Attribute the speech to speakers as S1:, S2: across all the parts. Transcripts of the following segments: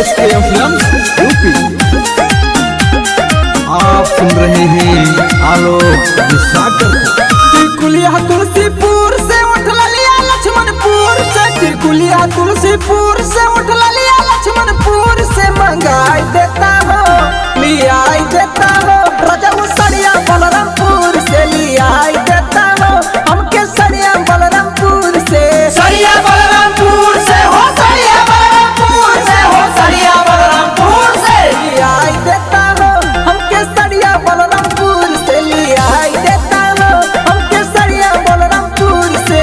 S1: SKM films UP. आप सुन रहे हैं आलोक सागर को।
S2: तिरकुलिया तुलसीपुर से उठला लिया लक्ष्मणपुर से, तिरकुलिया तुलसीपुर से उठला लिया लक्ष्मणपुर से। मंगाई देता हो लिया देता हो राजा सड़िया बलरामपुर से, लिया देता हो हमके सड़िया बलरामपुर से।
S3: सड़िया बलरामपुर से हो, सड़िया बलरामपुर से हो, सड़िया बलरामपुर से
S2: लिया देता हो हमके सड़िया बलरामपुर से, लिया देता हो हमके सड़िया बलरामपुर से।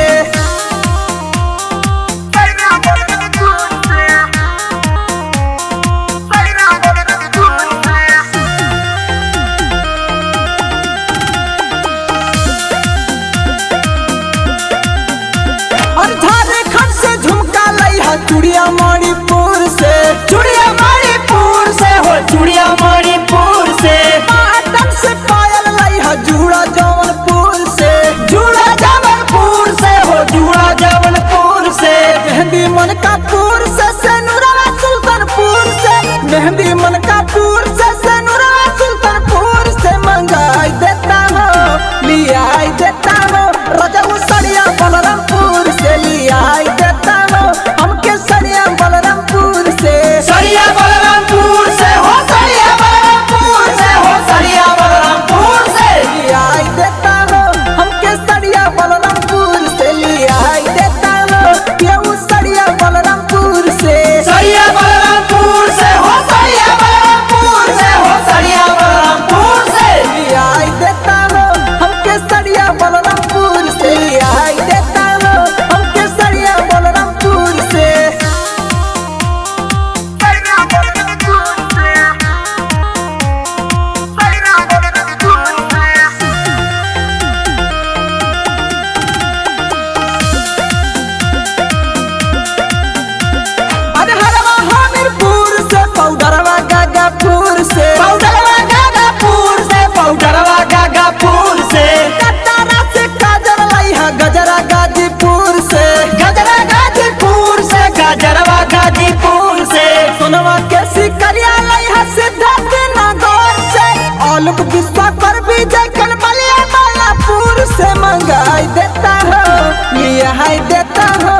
S2: चुड़िया मणिपुर से,
S3: चुड़िया मणिपुर से हो, चुड़िया मणिपुर से।
S2: पाटन से पायल लाई है जूड़ा जौनपुर से,
S3: जूड़ा जौनपुर से हो, जूड़ा जौनपुर से।
S2: मेहंदी मनकापुर से सेनुरा सुल्तानपुर से, मेहंदी मनकापुर से सेनुरा सुल्तानपुर से। मंगाई देता हो लिया देता हो राजा सड़िया बलरामपुर से, लिया देता हो हमके सड़िया बलरामपुर से।
S3: सड़िया बलरामपुर से हो, सड़िया बलरामपुर से हो, सड़िया बलरामपुर से
S2: लिया देता हो हमके सड़िया बलरामपुर से, लिया देता हो केहू सड़िया बलरामपुर से।
S3: सड़िया बलरामपुर से हो, सड़िया बलरामपुर से हो, सड़िया बलरामपुर से
S2: लिया देता हो हमके सड़िया बलरामपुर से, लिया देता हो हमके सड़िया बलरामपुर से। अरहरवा हमीरपुर से, पाउडरवा गागापुर से,
S3: पाउडरवा गागापुर से, पाउडरवा गागापुर से।
S2: कतारा से काजर लाई है गजरा गाजीपुर से,
S3: गजरा गाजीपुर से, गजरवा गाजीपुर से।
S2: सोनवा के सिकरिया लाई है सिद्धार्थ नगर से, आलोक विश्वकर विजय कल बलिया बालापुर से। मंगाई देता हो लिया देता हो